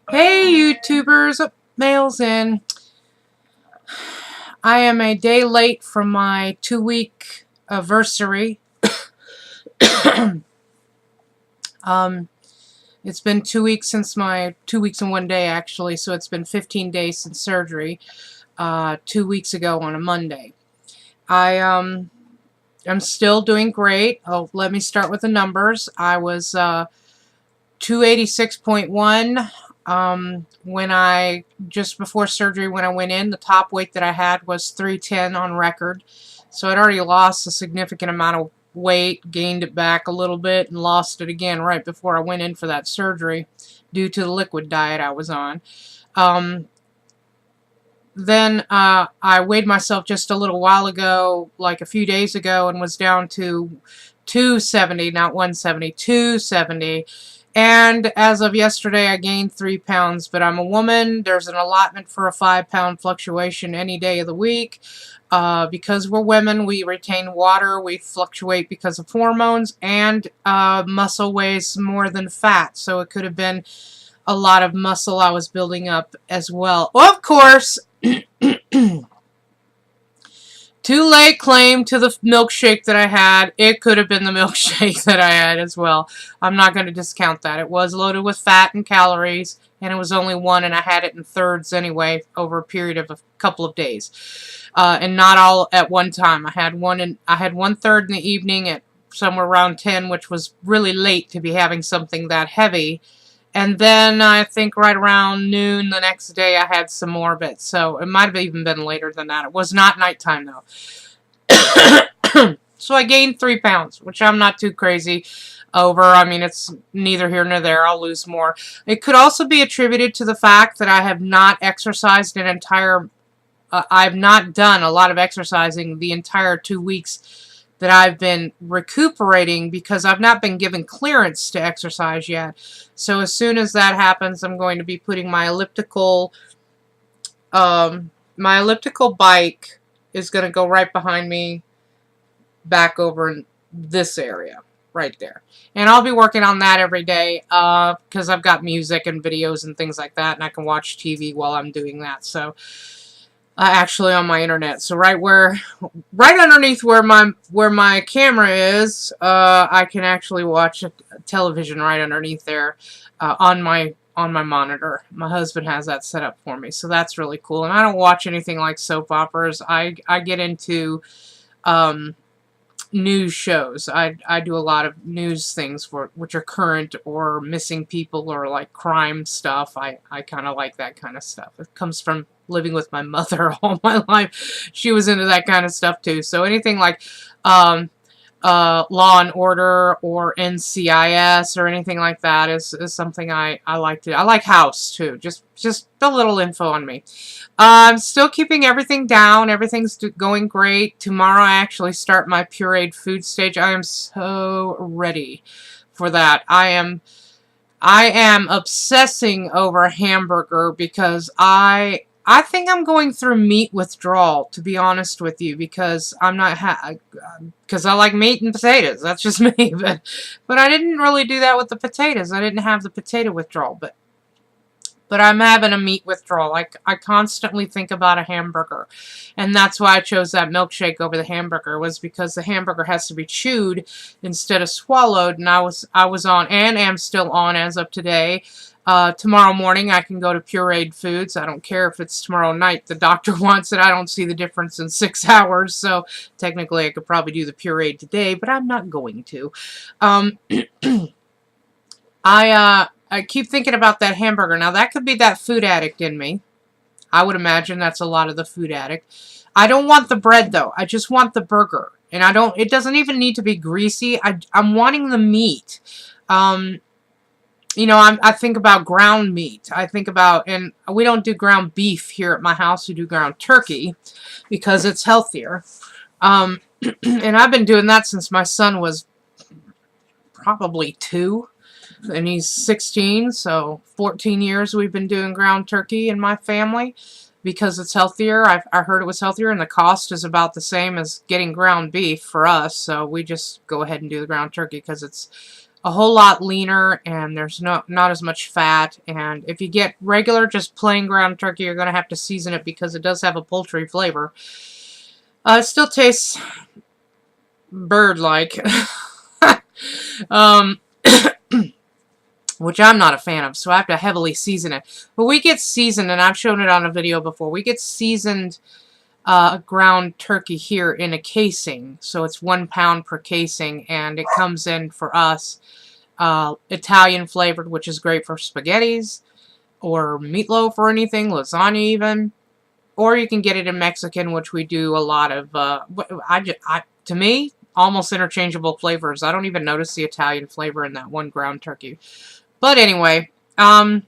Hey YouTubers, mail's in. I am a day late from my 2-week anniversary. um, it's been 2 weeks since my 2 weeks and 1 day actually, so it's been 15 days since surgery. 2 weeks ago on a Monday. I'm still doing great. Oh, let me start with the numbers. I was 286.1 when I just before surgery when I went in. The top weight that I had was 310 on record, so I'd already lost a significant amount of weight, gained it back a little bit, and lost it again right before I went in for that surgery due to the liquid diet I was on. Then I weighed myself just a little while ago, like a few days ago, and was down to 270, not 170, 270. And as of yesterday, I gained 3 pounds, but I'm a woman. There's an allotment for a 5-pound fluctuation any day of the week. Because we're women, we retain water, we fluctuate because of hormones, and muscle weighs more than fat. So it could have been a lot of muscle I was building up as well. Of course, too late claim to the milkshake that I had. It could have been the milkshake that I had as well. I'm not going to discount that. It was loaded with fat and calories, and it was only one, and I had it in thirds anyway over a period of a couple of days, and not all at one time. I had 1/3 in the evening at somewhere around 10, which was really late to be having something that heavy. And then I think right around noon the next day I had some more of it. So it might have even been later than that. It was not nighttime though. So I gained 3 pounds, which I'm not too crazy over. I mean, it's neither here nor there. I'll lose more. It could also be attributed to the fact that I have not exercised an entire... I've not done a lot of exercising the entire 2 weeks that I've been recuperating, because I've not been given clearance to exercise yet. So as soon as that happens, I'm going to be putting my elliptical bike is going to go right behind me, back over in this area right there. And I'll be working on that every day because I've got music and videos and things like that, and I can watch TV while I'm doing that. So actually on my internet. So right underneath where my camera is, I can actually watch a television right underneath there on my monitor. My husband has that set up for me, so that's really cool. And I don't watch anything like soap operas. I get into news shows. I do a lot of news things which are current or missing people or like crime stuff. I kind of like that kind of stuff. It comes from living with my mother all my life. She was into that kind of stuff too. So anything like Law and Order or NCIS or anything like that is something I like to. I like House too. Just a little info on me. I'm still keeping everything down. Everything's going great. Tomorrow I actually start my pureed food stage. I am so ready for that. I am obsessing over a hamburger because I think I'm going through meat withdrawal, to be honest with you, because I'm not because I like meat and potatoes. That's just me. But I didn't really do that with the potatoes. I didn't have the potato withdrawal, but I'm having a meat withdrawal. I constantly think about a hamburger, and that's why I chose that milkshake over the hamburger, was because the hamburger has to be chewed instead of swallowed, and I was on, and am still on as of today. Tomorrow morning I can go to pureed foods. I don't care if it's tomorrow night. The doctor wants it. I don't see the difference in 6 hours, so technically I could probably do the pureed today, but I'm not going to. I keep thinking about that hamburger. Now, that could be that food addict in me. I would imagine that's a lot of the food addict. I don't want the bread, though. I just want the burger. And it doesn't even need to be greasy. I'm wanting the meat. You know, I think about ground meat. I think about, and we don't do ground beef here at my house. We do ground turkey because it's healthier. And I've been doing that since my son was probably 2. And he's 16, so 14 years we've been doing ground turkey in my family because it's healthier. I heard it was healthier, and the cost is about the same as getting ground beef for us, so we just go ahead and do the ground turkey because it's a whole lot leaner, and there's not as much fat. And if you get regular, just plain ground turkey, you're going to have to season it because it does have a poultry flavor. It still tastes bird-like, which I'm not a fan of, so I have to heavily season it. But we get seasoned, and I've shown it on a video before, we get seasoned ground turkey here in a casing. So it's 1 pound per casing, and it comes in for us Italian flavored, which is great for spaghettis or meatloaf or anything, lasagna even. Or you can get it in Mexican, which we do a lot of. To me, almost interchangeable flavors. I don't even notice the Italian flavor in that one ground turkey. But anyway, I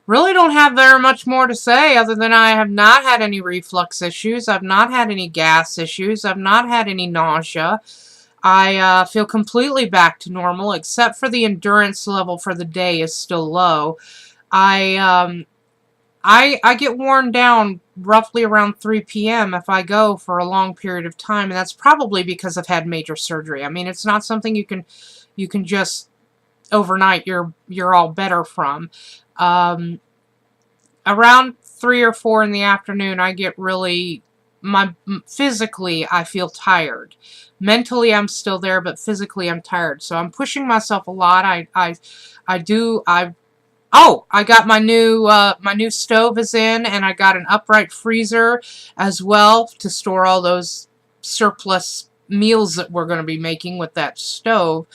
really don't have very much more to say other than I have not had any reflux issues. I've not had any gas issues. I've not had any nausea. I feel completely back to normal, except for the endurance level for the day is still low. I get worn down roughly around 3 p.m. if I go for a long period of time, and that's probably because I've had major surgery. I mean, it's not something you can just overnight you're all better from. Around 3 or 4 in the afternoon, I get really physically I feel tired. Mentally I'm still there, but physically I'm tired. So I'm pushing myself a lot. Oh, I got my new stove is in, and I got an upright freezer as well to store all those surplus meals that we're going to be making with that stove,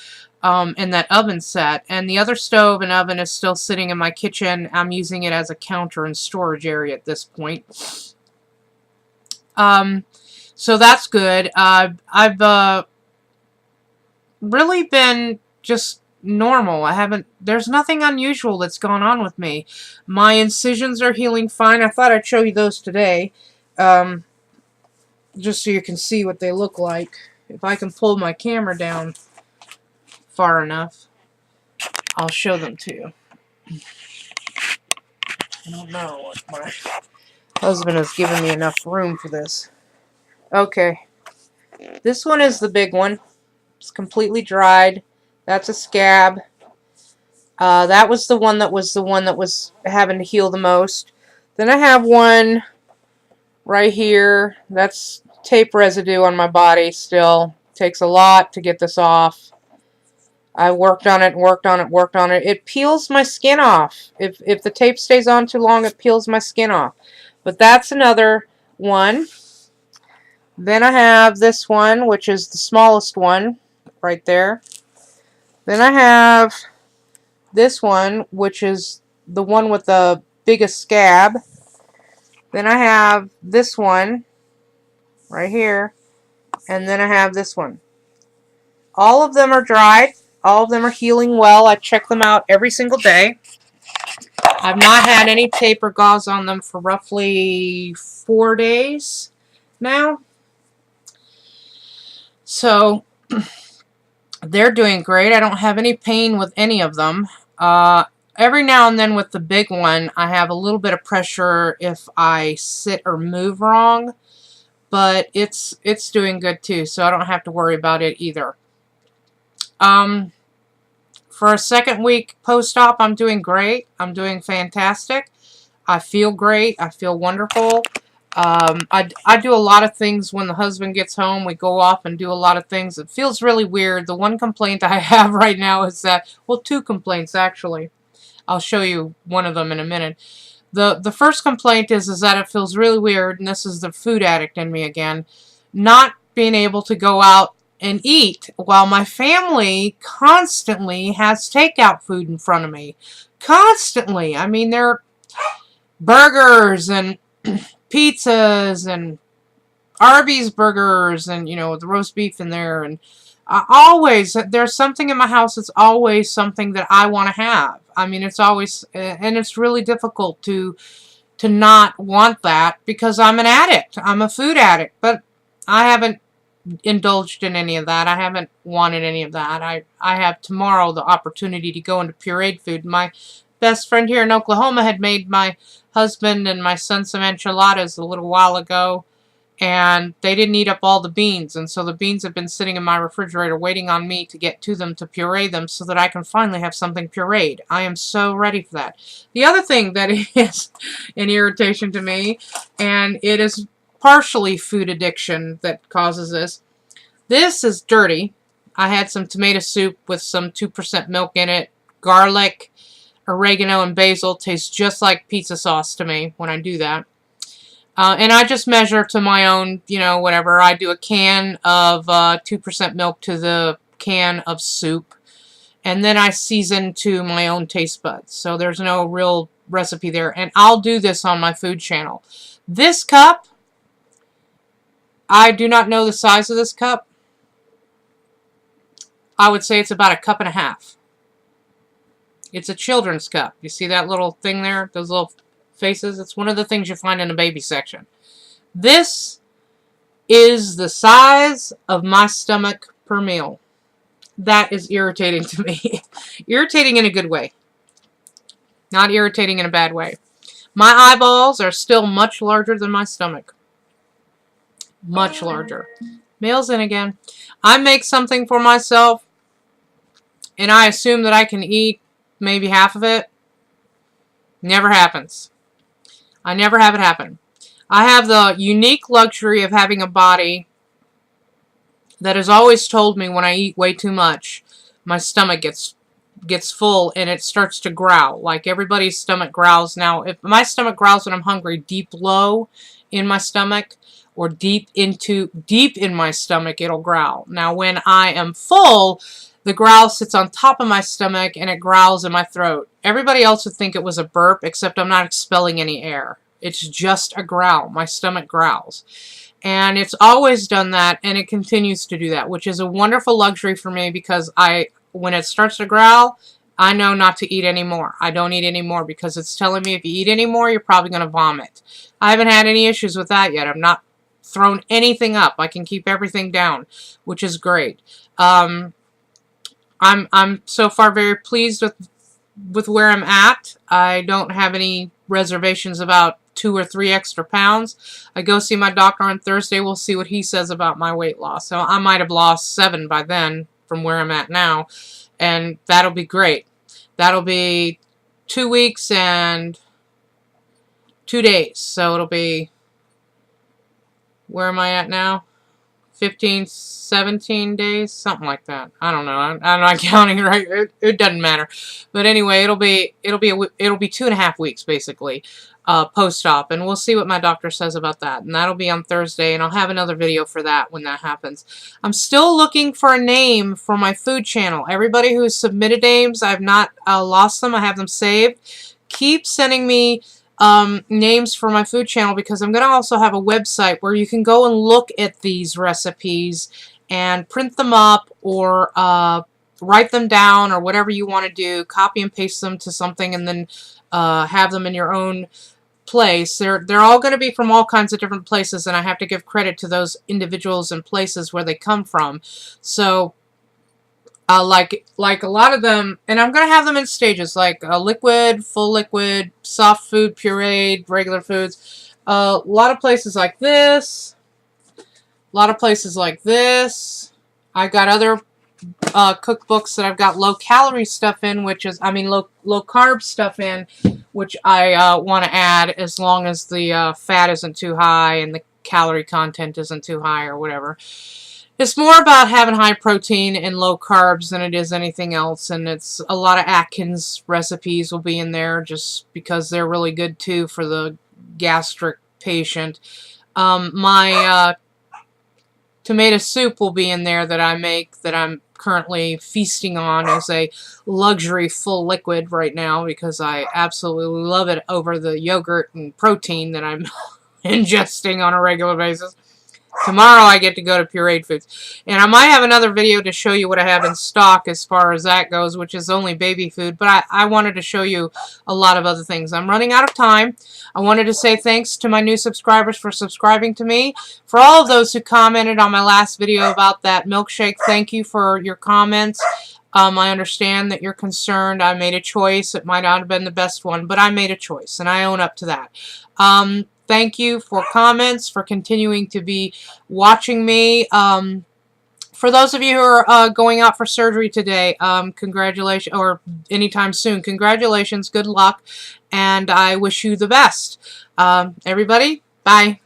and that oven set. And the other stove and oven is still sitting in my kitchen. I'm using it as a counter and storage area at this point. So that's good. I've really been just normal. There's nothing unusual that's gone on with me. My incisions are healing fine. I thought I'd show you those today, just so you can see what they look like. If I can pull my camera down far enough, I'll show them to you. I don't know if my husband has given me enough room for this. Okay. This one is the big one. It's completely dried. That's a scab. That was the one that was having to heal the most. Then I have one right here. That's tape residue on my body still. Takes a lot to get this off. I worked on it, worked on it, worked on it. It peels my skin off. If the tape stays on too long, it peels my skin off. But that's another one. Then I have this one, which is the smallest one, right there. Then I have this one, which is the one with the biggest scab. Then I have this one, right here. And then I have this one. All of them are dried. All of them are healing well. I check them out every single day. I've not had any tape or gauze on them for roughly 4 days now. So they're doing great. I don't have any pain with any of them. Every now and then with the big one, I have a little bit of pressure if I sit or move wrong. But it's doing good too, so I don't have to worry about it either. For a second week post-op, I'm doing great. I'm doing fantastic. I feel great. I feel wonderful. I do a lot of things when the husband gets home. We go off and do a lot of things. It feels really weird. The one complaint I have right now is that, well, 2 complaints actually. I'll show you one of them in a minute. The first complaint is that it feels really weird, and this is the food addict in me again, not being able to go out and eat while my family constantly has takeout food in front of me. Constantly. I mean, there are burgers and pizzas and Arby's burgers and, you know, the roast beef in there. And always, there's something in my house that's always something that I want to have. I mean, it's always, and it's really difficult to not want that because I'm an addict. I'm a food addict, but I haven't indulged in any of that. I haven't wanted any of that. I have tomorrow the opportunity to go into pureed food. My best friend here in Oklahoma had made my husband and my son some enchiladas a little while ago, and they didn't eat up all the beans, and so the beans have been sitting in my refrigerator waiting on me to get to them to puree them so that I can finally have something pureed. I am so ready for that. The other thing that is an irritation to me, and it is partially food addiction that causes this. This is dirty. I had some tomato soup with some 2% milk in it, garlic, oregano, and basil. Tastes just like pizza sauce to me when I do that. And I just measure to my own, you know, whatever. I do a can of 2% milk to the can of soup. And then I season to my own taste buds. So there's no real recipe there. And I'll do this on my food channel. This cup, I do not know the size of this cup. I would say it's about a cup and a half. It's a children's cup. You see that little thing there? Those little faces? It's one of the things you find in the baby section. This is the size of my stomach per meal. That is irritating to me. Irritating in a good way. Not irritating in a bad way. My eyeballs are still much larger than my stomach. Much larger. Mail's in again. I make something for myself, and I assume that I can eat maybe half of it. Never happens. I never have it happen. I have the unique luxury of having a body that has always told me when I eat way too much, my stomach gets full and it starts to growl. Like everybody's stomach growls. Now, if my stomach growls when I'm hungry, deep low in my stomach or deep in my stomach, it'll growl. Now, when I am full, the growl sits on top of my stomach and it growls in my throat. Everybody else would think it was a burp, except I'm not expelling any air. It's just a growl. My stomach growls. And it's always done that, and it continues to do that, which is a wonderful luxury for me because when it starts to growl, I know not to eat anymore. I don't eat anymore because it's telling me if you eat anymore, you're probably going to vomit. I haven't had any issues with that yet. I've not thrown anything up. I can keep everything down, which is great. I'm so far very pleased with where I'm at. I don't have any reservations about 2 or 3 extra pounds. I go see my doctor on Thursday. We'll see what he says about my weight loss. So I might have lost 7 by then from where I'm at now, and that'll be great. That'll be 2 weeks and 2 days. So it'll be, where am I at now? 15, 17 days, something like that. I don't know. I'm not counting right. It doesn't matter. But anyway, it'll be 2.5 weeks basically, post-op, and we'll see what my doctor says about that. And that'll be on Thursday, and I'll have another video for that when that happens. I'm still looking for a name for my food channel. Everybody who's submitted names, I've not lost them. I have them saved. Keep sending me names for my food channel, because I'm going to also have a website where you can go and look at these recipes and print them up or write them down or whatever you want to do, copy and paste them to something, and then have them in your own place. They're all going to be from all kinds of different places, and I have to give credit to those individuals and places where they come from. So like a lot of them, and I'm going to have them in stages, like liquid, full liquid, soft food, pureed, regular foods. A lot of places like this. A lot of places like this. I got other cookbooks that I've got low calorie stuff in, which is, low carb stuff in, which I want to add as long as the fat isn't too high and the calorie content isn't too high or whatever. It's more about having high protein and low carbs than it is anything else, and it's a lot of Atkins recipes will be in there just because they're really good too for the gastric patient. My tomato soup will be in there that I make, that I'm currently feasting on as a luxury full liquid right now because I absolutely love it over the yogurt and protein that I'm ingesting on a regular basis. Tomorrow I get to go to pureed foods. And I might have another video to show you what I have in stock as far as that goes, which is only baby food. But I wanted to show you a lot of other things. I'm running out of time. I wanted to say thanks to my new subscribers for subscribing to me. For all of those who commented on my last video about that milkshake, thank you for your comments. I understand that you're concerned. I made a choice. It might not have been the best one, but I made a choice, and I own up to that. thank you for comments, for continuing to be watching me. For those of you who are going out for surgery today, congratulations, or anytime soon, congratulations, good luck, and I wish you the best. Everybody, bye.